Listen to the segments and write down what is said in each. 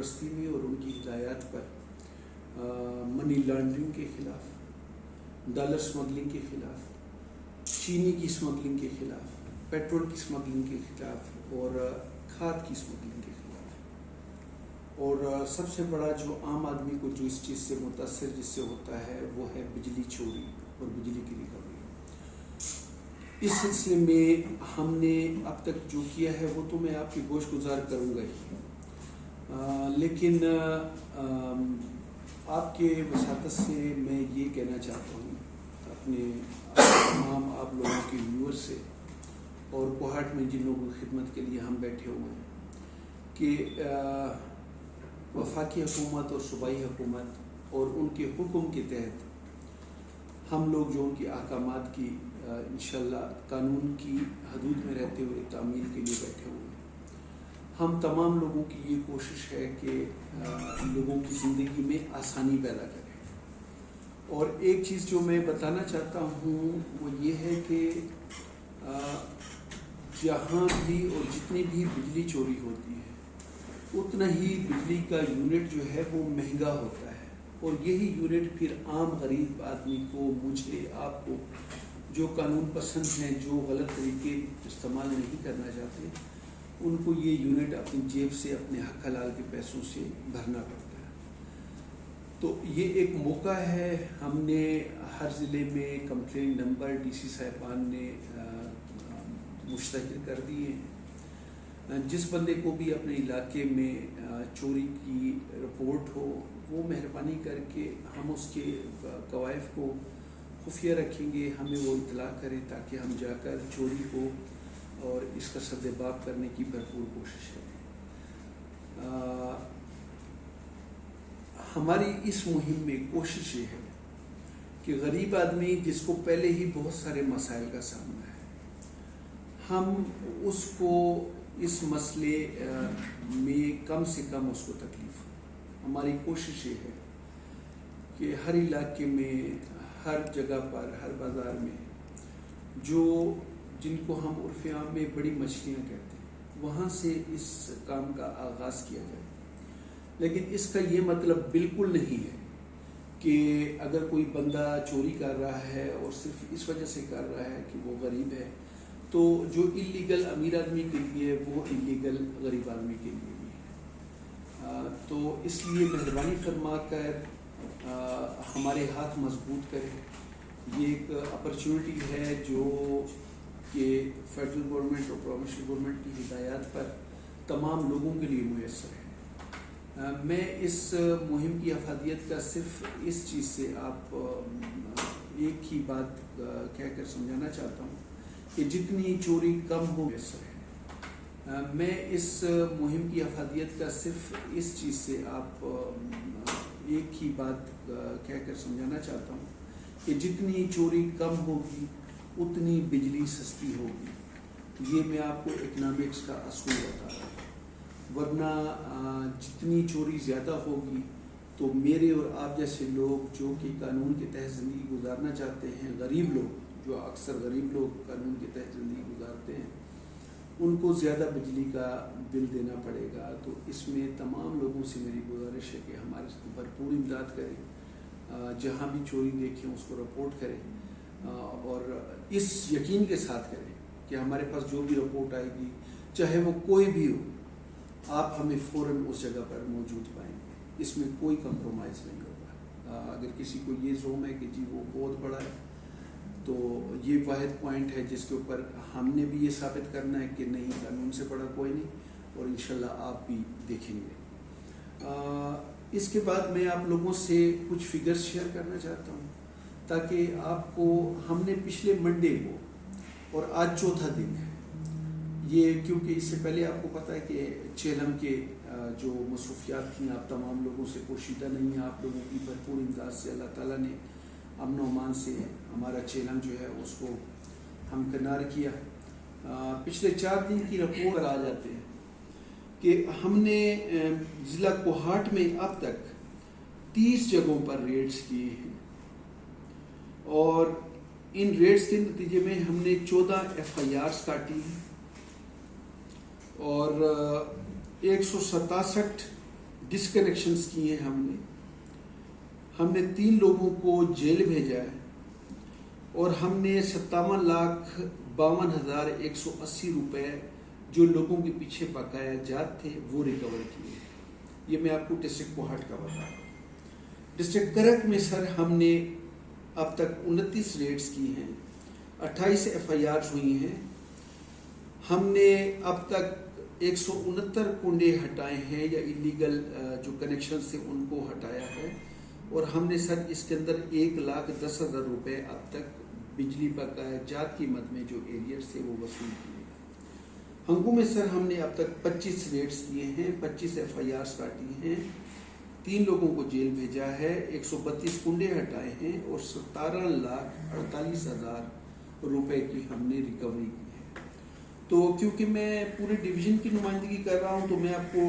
پرستی میں اور ان کی ہدایات پر منی لانڈرنگ کے خلاف، ڈالر سمگلنگ کے خلاف، چینی کی سمگلنگ کے خلاف، پیٹرول کی سمگلنگ کے خلاف اور کھاد کی سمگلنگ کے خلاف. اور سب سے بڑا جو عام آدمی کو جو اس چیز سے متاثر جس سے ہوتا ہے وہ ہے بجلی چوری اور بجلی کی ریکوری. اس سلسلے میں ہم نے اب تک جو کیا ہے وہ تو میں آپ کی گوش گزار کروں گا ہی، لیکن آپ کے وساطت سے میں یہ کہنا چاہتا ہوں اپنے تمام آپ لوگوں کے ویور سے اور کوہاٹ میں جن لوگوں کی خدمت کے لیے ہم بیٹھے ہوئے ہیں کہ وفاقی حکومت اور صوبائی حکومت اور ان کے حکم کے تحت ہم لوگ جو ان کے احکامات کی انشاءاللہ قانون کی حدود میں رہتے ہوئے تعمیل کے لیے بیٹھے ہوئے ہیں. ہم تمام لوگوں کی یہ کوشش ہے کہ لوگوں کی زندگی میں آسانی پیدا کریں. اور ایک چیز جو میں بتانا چاہتا ہوں وہ یہ ہے کہ جہاں بھی اور جتنی بھی بجلی چوری ہوتی ہے اتنا ہی بجلی کا یونٹ جو ہے وہ مہنگا ہوتا ہے، اور یہی یونٹ پھر عام غریب آدمی کو، مجھے، آپ کو جو قانون پسند ہیں، جو غلط طریقے استعمال نہیں کرنا چاہتے، ان کو یہ یونٹ اپنی جیب سے اپنے حق حلال کے پیسوں سے بھرنا پڑتا ہے. تو یہ ایک موقع ہے. ہم نے ہر ضلع میں کمپلین نمبر ڈی سی صاحبان نے مشتہر کر دیے ہیں. جس بندے کو بھی اپنے علاقے میں چوری کی رپورٹ ہو وہ مہربانی کر کے ہم اس کے کوائف کو خفیہ رکھیں گے، ہمیں وہ اطلاع کریں تاکہ ہم جا کر چوری کو اور اس کا سد باب کرنے کی بھرپور کوشش کریں. ہماری اس مہم میں کوشش یہ ہے کہ غریب آدمی جس کو پہلے ہی بہت سارے مسائل کا سامنا ہے، ہم اس کو اس مسئلے میں کم سے کم اس کو تکلیف ہو. ہماری کوشش یہ ہے کہ ہر علاقے میں، ہر جگہ پر، ہر بازار میں جن کو ہم عرف عام میں بڑی مچھلیاں کہتے ہیں وہاں سے اس کام کا آغاز کیا جائے. لیکن اس کا یہ مطلب بالکل نہیں ہے کہ اگر کوئی بندہ چوری کر رہا ہے اور صرف اس وجہ سے کر رہا ہے کہ وہ غریب ہے تو جو اللیگل امیر آدمی کے لیے وہ اللیگل غریب آدمی کے لیے بھی ہے. تو اس لیے مہربانی فرما کر ہمارے ہاتھ مضبوط کریں. یہ ایک اپرچونٹی ہے جو کہ فیڈرل گورنمنٹ اور پروونشل گورنمنٹ کی ہدایات پر تمام لوگوں کے لیے میسر ہے. میں اس مہم کی افادیت کا صرف اس چیز سے آپ ایک ہی بات کہہ کر سمجھانا چاہتا ہوں کہ جتنی چوری کم ہو میسر ہے. میں اس مہم کی افادیت کا صرف اس چیز سے آپ ایک ہی بات کہہ کر سمجھانا چاہتا ہوں کہ جتنی چوری کم ہوگی اتنی بجلی سستی ہوگی. یہ میں آپ کو اکنامکس کا اصول بتا رہا ہوں. ورنہ جتنی چوری زیادہ ہوگی تو میرے اور آپ جیسے لوگ جو کہ قانون کے تحت زندگی گزارنا چاہتے ہیں، غریب لوگ جو اکثر غریب لوگ قانون کے تحت زندگی گزارتے ہیں، ان کو زیادہ بجلی کا بل دینا پڑے گا. تو اس میں تمام لوگوں سے میری گزارش ہے کہ ہمارے سے بھرپور امداد کریں. جہاں بھی چوری دیکھیں اس کو رپورٹ کریں اور اس یقین کے ساتھ کریں کہ ہمارے پاس جو بھی رپورٹ آئے گی چاہے وہ کوئی بھی ہو، آپ ہمیں فوراً اس جگہ پر موجود پائیں گے. اس میں کوئی کمپرومائز نہیں ہوگا. اگر کسی کو یہ زوم ہے کہ جی وہ بہت بڑا ہے تو یہ واحد پوائنٹ ہے جس کے اوپر ہم نے بھی یہ ثابت کرنا ہے کہ نہیں، قانون سے بڑا کوئی نہیں، اور انشاءاللہ آپ بھی دیکھیں گے. اس کے بعد میں آپ لوگوں سے کچھ فگرز شیئر کرنا چاہتا ہوں تاکہ آپ کو، ہم نے پچھلے منڈے کو اور آج چوتھا دن ہے یہ، کیونکہ اس سے پہلے آپ کو پتہ ہے کہ چیلم کے جو مصروفیات تھیں آپ تمام لوگوں سے پوشیدہ نہیں ہیں. آپ لوگوں کی بھرپور امداد سے اللہ تعالیٰ نے امن و امان سے ہمارا چیلم جو ہے اس کو ہم کنار کیا. پچھلے 4 دن کی رپورٹ پر آ جاتے ہیں کہ ہم نے ضلع کوہاٹ میں اب تک 30 جگہوں پر ریڈز کیے ہیں، اور ان ریڈز کے نتیجے میں ہم نے 14 FIRs کاٹی ہیں اور 167 ڈسکنیکشنز کیے ہیں ہم نے 3 لوگوں کو جیل بھیجا ہے اور ہم نے 57,52,180 روپے جو لوگوں کے پیچھے بقایا جات تھے وہ ریکور کیے. یہ میں آپ کو ڈسٹرکٹ کوہاٹ کا بتا رہا ہوں. ڈسٹرکٹ کرک میں سر ہم نے اب تک 29 ریڈز کی ہیں, 28 FIRs ہوئی ہیں. ہم نے اب تک 169 کنڈے ہٹائے ہیں یا ایلیگل جو کنیکشن سے ان کو ہٹایا ہے, اور ہم نے سر اس کے اندر 1,10,000 روپے اب تک بجلی بقایا جات کی مد میں جو ایریئرز تھے وہ وصول کیے. ہنگو میں سر ہم نے اب تک 25 ریڈز کیے ہیں, 25 FIRs کاٹی ہیں, 3 لوگوں کو جیل بھیجا ہے, 132 کنڈے ہٹائے ہیں اور 17,48,000 روپے کی ہم نے ریکوری کی ہے. تو کیونکہ میں پورے ڈویژن کی نمائندگی کر رہا ہوں تو میں آپ کو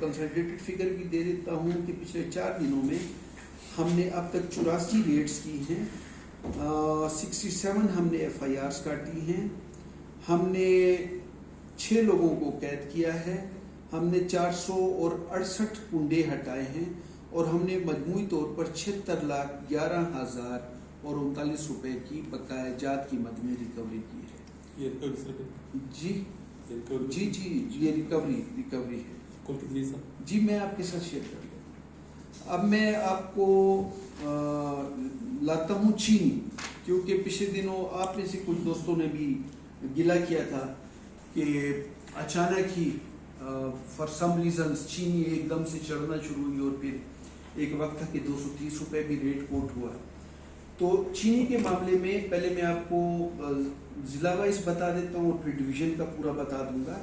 کنسنٹریٹڈ فگر بھی دے دیتا ہوں کہ پچھلے 4 دنوں میں ہم نے اب تک 84 ریڈز کی ہیں, 67 ہم نے FIRs کاٹی ہیں, ہم نے 6 لوگوں کو قید کیا ہے, ہم نے 468 کنڈے ہٹائے ہیں اور ہم نے مجموعی طور پر 76,11,039 روپے کی بقایا جات کی مد میں ریکوری کی ہے. جی یہ ریکوری ہے. جی میں آپ کے ساتھ شیئر کر لوں. اب میں آپ کو لاتا ہوں چینی, کیونکہ پچھلے دنوں آپ میں سے کچھ دوستوں نے بھی گلہ کیا تھا کہ اچانک ہی فار سم ریزنز چینی ایک دم سے چڑھنا شروع ہوئی اور پھر ایک وقت تھا کہ 230 روپے بھی ریٹ کوٹ ہوا. تو چینی کے معاملے میں پہلے میں آپ کو ضلع وائز بتا دیتا ہوں اور پھر ڈویژن کا پورا بتا دوں گا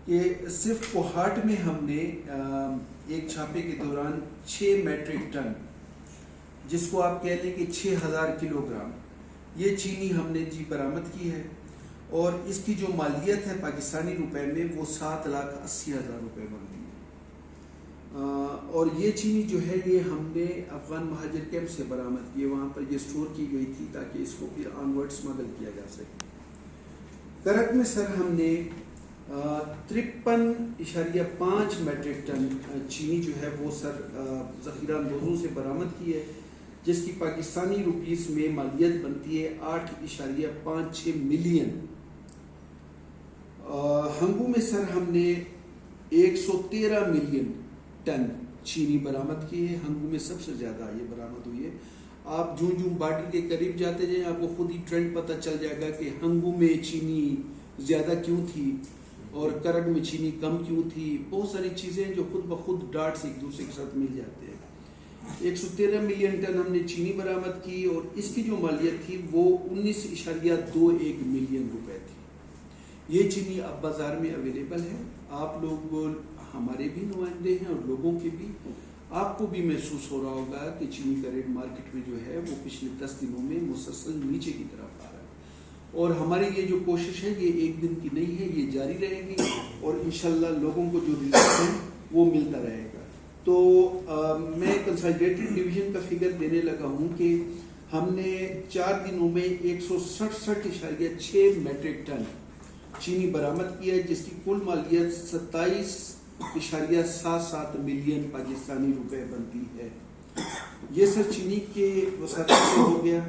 کہ صرف کوہاٹ میں ہم نے ایک چھاپے کے دوران 6 میٹرک ٹن, جس کو آپ کہہ لیں کہ 6,000 کلو گرام, یہ چینی ہم نے برآمد کی ہے, اور اس کی جو مالیت ہے پاکستانی روپے میں وہ 7,80,000 روپے بنتی ہے. اور یہ چینی جو ہے یہ ہم نے افغان مہاجر کیمپ سے برآمد کی ہے, وہاں پر یہ اسٹور کی گئی تھی تاکہ اس کو پھر آن ورڈ اسمگل کیا جا سکے. کرک میں سر ہم نے 53.5 میٹرک ٹن چینی جو ہے وہ سر ذخیرہ اندوزوں سے برآمد کی ہے, جس کی پاکستانی روپیز میں مالیت بنتی ہے 8.56 ملین. ہنگو میں سر ہم نے 113 ملین ٹن چینی برآمد کی ہے. ہنگو میں سب سے زیادہ یہ برآمد ہوئی ہے. آپ جوں باڈی کے قریب جاتے جائیں آپ کو خود ہی ٹرینڈ پتہ چل جائے گا کہ ہنگو میں چینی زیادہ کیوں تھی اور کرگ میں چینی کم کیوں تھی. بہت ساری چیزیں جو خود بخود ڈاٹ سے ایک دوسرے کے ساتھ مل جاتے ہیں. 113 ملین ٹن ہم نے چینی برآمد کی اور اس کی جو مالیت تھی وہ 19.21 ملین روپے تھی. یہ چینی اب بازار میں اویلیبل ہے. آپ لوگ ہمارے بھی نمائندے ہیں اور لوگوں کے بھی, آپ کو بھی محسوس ہو رہا ہوگا کہ چینی کا ریٹ مارکیٹ میں جو ہے وہ پچھلے 10 دنوں میں مسلسل نیچے کی طرف آ رہا ہے. اور ہماری یہ جو کوشش ہے یہ ایک دن کی نہیں ہے, یہ جاری رہے گی اور انشاءاللہ لوگوں کو جو ریلیف ہے وہ ملتا رہے گا. تو میں کنسالیڈیٹڈ ڈویژن کا فگر دینے لگا ہوں کہ ہم نے 4 دنوں میں 167.6 میٹرک ٹن چینی برآمد کیا ہے, جس کی کل مالیت 27.77 ملین پاکستانی روپے بنتی ہے. یہ سر چینی کے وسائل سے ہو گیا.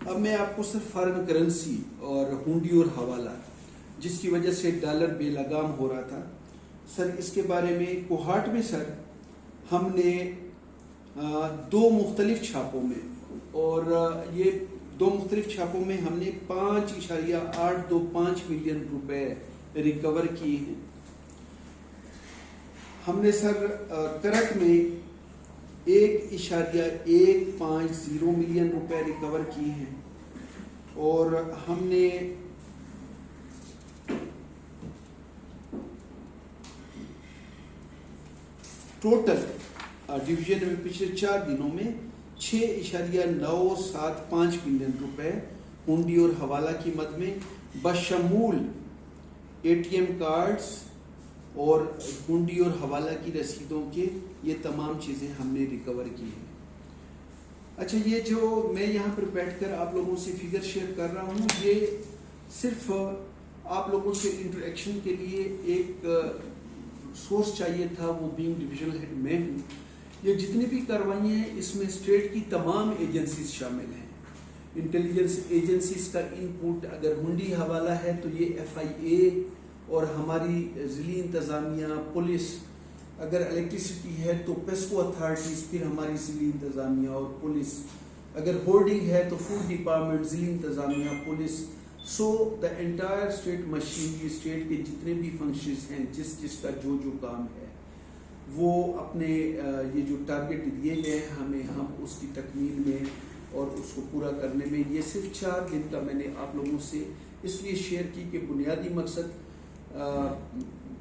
اب میں آپ کو صرف فارن کرنسی اور ہونڈی اور حوالہ جس کی وجہ سے ڈالر بے لگام ہو رہا تھا سر, اس کے بارے میں کوہاٹ میں سر ہم نے 2 مختلف چھاپوں میں, اور یہ 2 مختلف چھاپوں میں ہم نے 5.825 ملین روپے ریکور کیے ہیں. ہم نے سر کرک میں 1.150 ملین روپے ریکور کیے ہیں, اور ہم نے ٹوٹل ڈویژن میں پچھلے 4 دنوں میں 6.975 ملین روپے ہونڈی اور حوالہ کی مد میں بشمول ATM کارڈز اور ہونڈی اور حوالہ کی رسیدوں کے یہ تمام چیزیں ہم نے ریکور کی ہیں. اچھا, یہ جو میں یہاں پر بیٹھ کر آپ لوگوں سے فگر شیئر کر رہا ہوں یہ صرف آپ لوگوں سے انٹریکشن کے لیے ایک سورس چاہیے تھا وہ بینگ ڈویژنل ہیڈ میں ہوں. یہ جتنی بھی کارروائیاں ہیں اس میں اسٹیٹ کی تمام ایجنسیز شامل ہیں. انٹیلیجنس ایجنسیز کا ان پٹ اگر ہنڈی حوالہ ہے تو یہ FIA اور ہماری ضلعی انتظامیہ, پولیس, اگر الیکٹریسٹی ہے تو پیسکو اتھارٹیز, پھر ہماری ضلعی انتظامیہ اور پولیس, اگر ہولڈنگ ہے تو فوڈ ڈپارٹمنٹ, ضلعی انتظامیہ, police. So the entire state machinery, state کے جتنے بھی فنکشنز ہیں, جس کا جو کام ہے وہ اپنے یہ جو ٹارگٹ دیے گئے ہیں ہمیں, ہم اس کی تکمیل میں اور اس کو پورا کرنے میں, یہ صرف 4 دن کا میں نے آپ لوگوں سے اس لیے شیئر کی کہ بنیادی مقصد,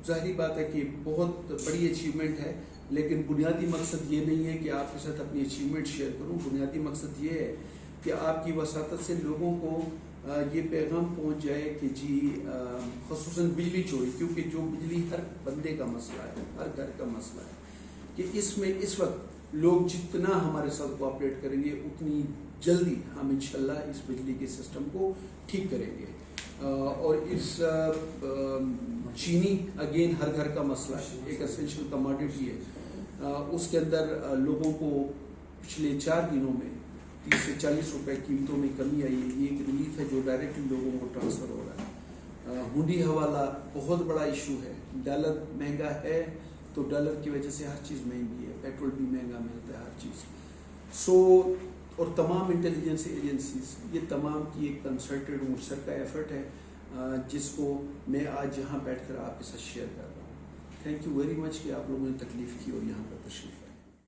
ظاہری بات ہے کہ بہت بڑی اچیومنٹ ہے, لیکن بنیادی مقصد یہ نہیں ہے کہ آپ کے ساتھ اپنی اچیومنٹ شیئر کروں. بنیادی مقصد یہ ہے کہ آپ کی وساطت سے لوگوں کو یہ پیغام پہنچ جائے کہ جی خصوصاً بجلی چوری, کیونکہ جو بجلی ہر بندے کا مسئلہ ہے, ہر گھر کا مسئلہ ہے, کہ اس میں اس وقت لوگ جتنا ہمارے ساتھ کوآپریٹ کریں گے اتنی جلدی ہم انشاءاللہ اس بجلی کے سسٹم کو ٹھیک کریں گے. اور اس چینی اگین ہر گھر کا مسئلہ ہے, ایک اسینشل کماڈیٹی ہے. اس کے اندر لوگوں کو پچھلے 4 دنوں میں 30 سے 40 روپے قیمتوں میں کمی آئی ہے. یہ ایک ریلیف ہے جو ڈائریکٹلی لوگوں کو ٹرانسفر ہو رہا ہے. ہنڈی حوالہ بہت بڑا ایشو ہے. ڈالر مہنگا ہے تو ڈالر کی وجہ سے ہر چیز مہنگی ہے, پیٹرول بھی مہنگا ملتا ہے, ہر چیز. سو اور تمام انٹیلیجنس ایجنسیز, یہ تمام کی ایک کنسرٹڈ مشترکہ ایفرٹ ہے جس کو میں آج یہاں بیٹھ کر آپ کے ساتھ شیئر کر رہا ہوں. تھینک یو ویری مچ کہ آپ لوگوں نے تکلیف کی اور یہاں پر تشریف